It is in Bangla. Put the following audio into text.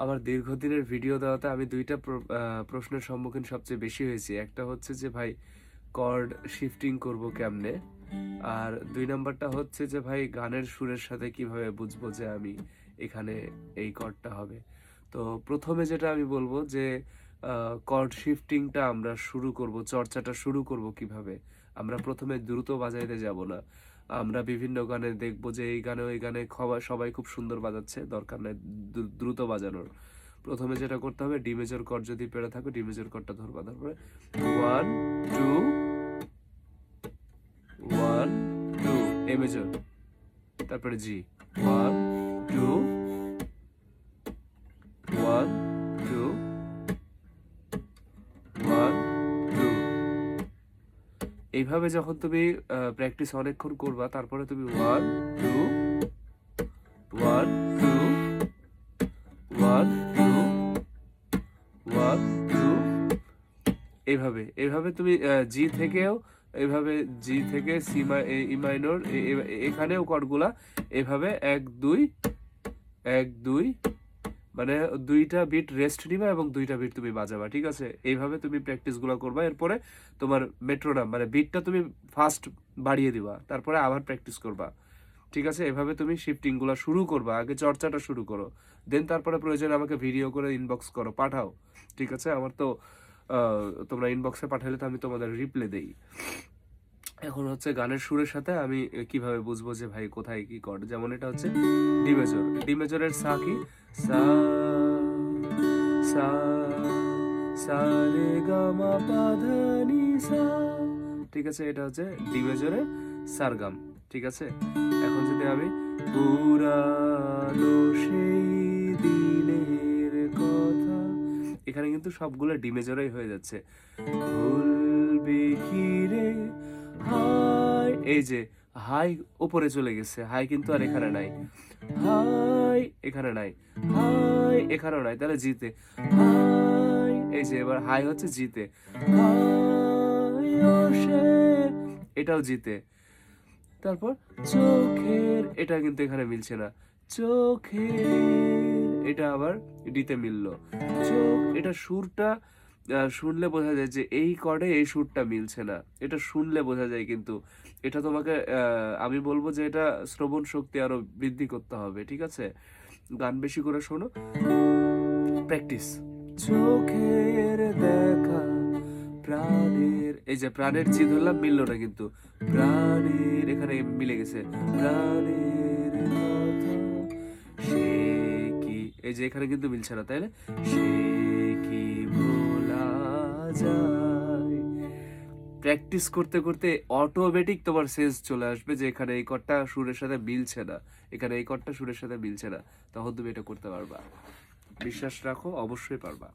আমার দীর্ঘদিনের ভিডিও দেওয়াতে আমি ২ টা প্রশ্নের সম্মুখীন সবচেয়ে বেশি হয়েছি। একটা হচ্ছে যে ভাই কর্ড শিফটিং করব কেমনে? আর ২ নাম্বারটা হচ্ছে যে ভাই গানের সুরের সাথে কিভাবে বুঝবো যে আমি এখানে এই কর্ডটা হবে। তো ১ম এ যেটা আমি বলব যে কর্ড শিফটিংটা আমরা শুরু করব, চর্চাটা শুরু করব কিভাবে? আমরা ১ম এ দ্রুত বাজাইতে যাব না। আমরা বিভিন্ন গানে দেখব যে এই গানে ওই গানে সবাই খুব সুন্দর বাজাচ্ছে, দরকার নাই দ্রুত বাজানোর। ১ম এ যেটা করতে হবে, ডি মেজর কর্ড যদি পেরে থাকো ডি মেজর কর্ডটা ধরবা। তারপরে 1 2 1 2 এ মেজর, তারপরে জি 1 2 1 2 1 2। এইভাবে যখন তুমি প্র্যাকটিস অনেকক্ষণ করবা, তারপরে তুমি 1 2 1 2 1 2 1 2 এভাবে তুমি জি থেকেও এভাবে, জি থেকে ই মাইনর এখানেও কর্ডগুলা এভাবে ১ ২ ১ ২ মানে ২টা বিট রেস্ট নিবা এবং ২টা বিট তুমি বাজাবা, ঠিক আছে? এইভাবে তুমি প্র্যাকটিসগুলো করবা। এরপরে তোমার মেট্রোনম মানে বিটটা তুমি ফাস্ট বাড়িয়ে দিবা। তারপরে আবার প্র্যাকটিস করবা। ঠিক আছে? এভাবে তুমি শিফটিং গুলা শুরু করবা। আগে চর্চাটা শুরু করো। দেন তারপরে প্রয়োজনে আমাকে ভিডিও করে ইনবক্স করো, পাঠাও। ঠিক আছে? আমার তো আ তোমরা ইনবক্সে পাঠালে তো আমি তোমাদের রিপ্লাই দেই। এখন হচ্ছে গানের সুরের সাথে আমি কিভাবে বুঝবো যে ভাই কোথায় কি কর্ড? যেমন এটা হচ্ছে ডি মেজর। ডি মেজরের সা কি? সা সা সা রে গা মা পা ধা নি সা। ঠিক আছে? এটা হচ্ছে ডি মেজরের সারগাম। ঠিক আছে? এখন যদি আমি পুরানো সেই দিনের কথা, এখানে কিন্তু সবগুলো ডি মেজরেই হয়ে যাচ্ছে। ভুলবি কি রে হাই, এই যে হাই উপরে চলে গেছে, হাই কিন্তু আর এখানে নাই। হাই এখানে নাই, হাই এখানেও নাই, তাহলে জিতে হাই, এই যে এবার হাই হচ্ছে জিতে, হাই ও সে, এটাও জিতে। তারপর চোখের, এটা কিন্তু এখানে মিলছে না, চোখের, এটা আবার ডিতে মিললো। চোখ, এটা সুরটা শুনলে বোঝা যায় যে এই কর্ডে এই সুরটা মিলছে না, এটা শুনলে বোঝা যায়। কিন্তু এটা তোমাকে আমি বলবো যে এটা শ্রবণ শক্তি আরো বৃদ্ধি করতে হবে, ঠিক আছে? গান বেশি করে শোনো, প্র্যাকটিস। চোখের দেখা প্রাণের, এই যে প্রাণের জি ধরলাম, মিললো না কিন্তু প্রাণের এখানে মিলে গেছে, প্রাণের কথা সে কি, এই যে এখানে কিন্তু মিলছে না, তাইলে সে কি ভোলা যায়। প্র্যাকটিস করতে করতে অটোমেটিক তোমার সেন্স চলে আসবে যে এখানে এই কর্ডটা সুরের সাথে মিলছে না, এখানে এই কর্ডটা সুরের সাথে মিলছে না, তখন তুমি এটা করতে পারবা। বিশ্বাস রাখো, অবশ্যই পারবা।